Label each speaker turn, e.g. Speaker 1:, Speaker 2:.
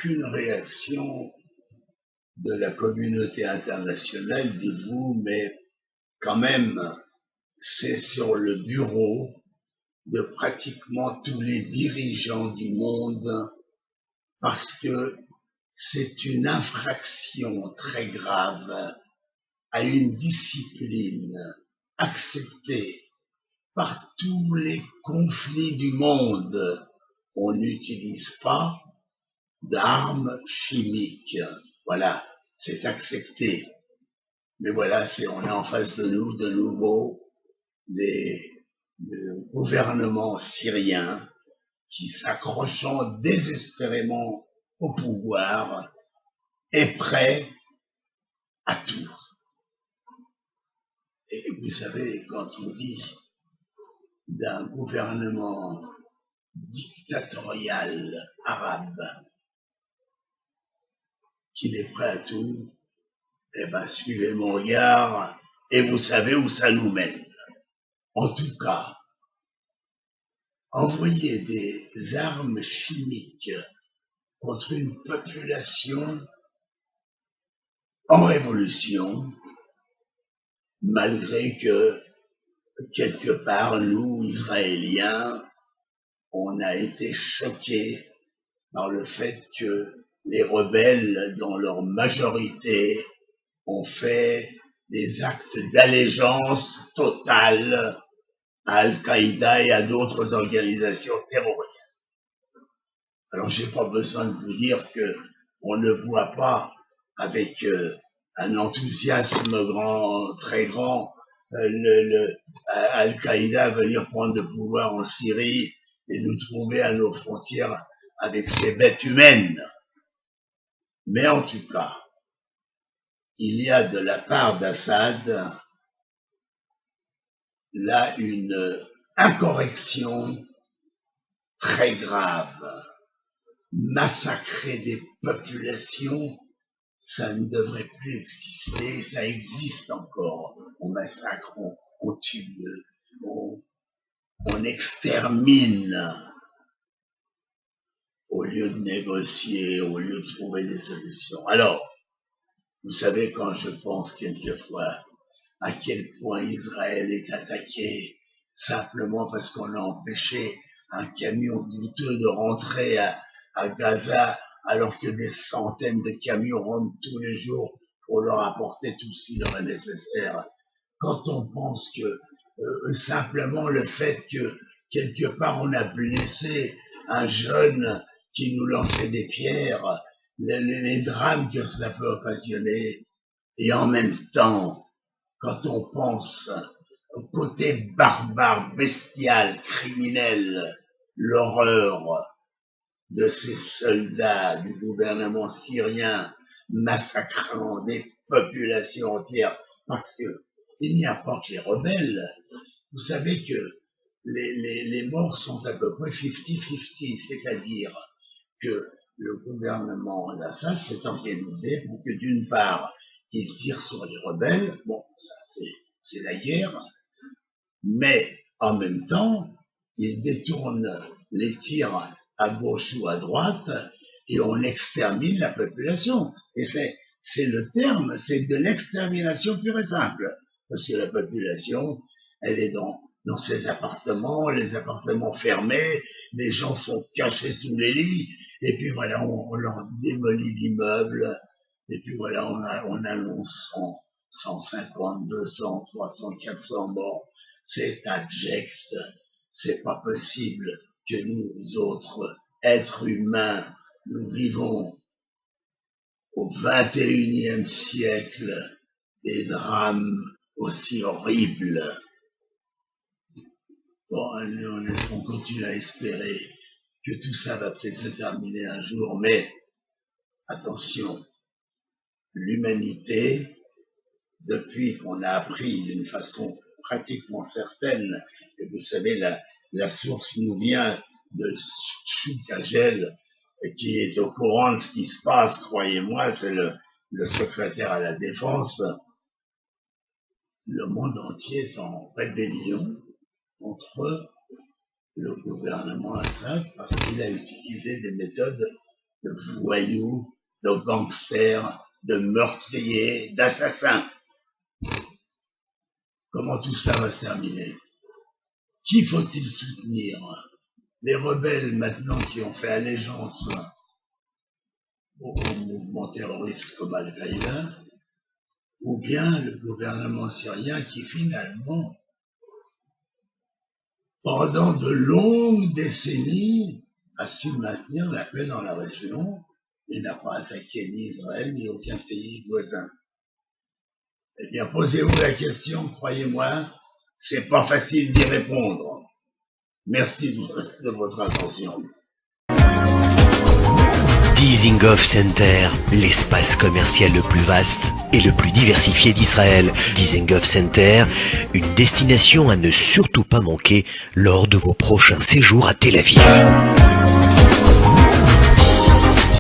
Speaker 1: aucune réaction de la communauté internationale, dites-vous, mais quand même, c'est sur le bureau de pratiquement tous les dirigeants du monde, parce que c'est une infraction très grave à une discipline acceptée par tous les conflits du monde. On n'utilise pas d'armes chimiques. Voilà, c'est accepté. Mais voilà, on est en face de nous de nouveau le gouvernement syrien qui, s'accrochant désespérément au pouvoir, est prêt à tout. Et vous savez, quand on dit d'un gouvernement dictatorial arabe qu'il est prêt à tout, eh ben, suivez mon regard et vous savez où ça nous mène. En tout cas, envoyer des armes chimiques contre une population en révolution, malgré que, quelque part, nous, Israéliens, on a été choqués par le fait que les rebelles, dans leur majorité, ont fait des actes d'allégeance totale à Al-Qaïda et à d'autres organisations terroristes. Alors, j'ai pas besoin de vous dire que on ne voit pas avec un enthousiasme très grand, Al-Qaïda venir prendre le pouvoir en Syrie et nous trouver à nos frontières avec ces bêtes humaines. Mais en tout cas, il y a de la part d'Assad là une incorrection très grave. Massacrer des populations, ça ne devrait plus exister, ça existe encore. On massacre, on tue, on extermine au lieu de négocier, au lieu de trouver des solutions. Alors, vous savez, quand je pense quelquefois à quel point Israël est attaqué simplement parce qu'on a empêché un camion douteux de rentrer à Gaza, alors que des centaines de camions rentrent tous les jours pour leur apporter tout ce qui leur est nécessaire. Quand on pense que simplement le fait que quelque part on a blessé un jeune qui nous lançait des pierres, les drames que cela peut occasionner, et en même temps, quand on pense au côté barbare, bestial, criminel, l'horreur de ces soldats du gouvernement syrien massacrant des populations entières, parce que il n'y a pas que les rebelles. Vous savez que les morts sont à peu près 50-50, c'est-à-dire que le gouvernement d'Assad s'est organisé pour que d'une part, il tire sur les rebelles, bon, ça c'est la guerre, mais en même temps, il détourne les tirs à gauche ou à droite et on extermine la population. Et c'est le terme, c'est de l'extermination pure et simple. Parce que la population, elle est dans ses appartements, les appartements fermés, les gens sont cachés sous les lits, et puis voilà, on leur démolit l'immeuble, et puis voilà, on annonce 150, 200, 300, 400 morts. C'est abject, c'est pas possible que nous autres êtres humains, nous vivons au XXIe siècle des drames aussi horribles. Bon, on continue à espérer que tout ça va peut-être se terminer un jour, mais attention, l'humanité, depuis qu'on a appris d'une façon pratiquement certaine, et vous savez, la source nous vient de Choukagel, qui est au courant de ce qui se passe, croyez-moi, c'est le secrétaire à la défense. Le monde entier est en rébellion contre le gouvernement Assad parce qu'il a utilisé des méthodes de voyous, de gangsters, de meurtriers, d'assassins. Comment tout ça va se terminer? Qui faut-il soutenir? Les rebelles maintenant qui ont fait allégeance au mouvement terroriste comme Al-Qaïda, ou bien le gouvernement syrien qui finalement, pendant de longues décennies, a su maintenir la paix dans la région et n'a pas attaqué ni Israël ni aucun pays voisin. Eh bien, posez-vous la question, croyez-moi, c'est pas facile d'y répondre. Merci de votre attention.
Speaker 2: Dizengoff Center, l'espace commercial le plus vaste et le plus diversifié d'Israël. Dizengoff Center, une destination à ne surtout pas manquer lors de vos prochains séjours à Tel Aviv.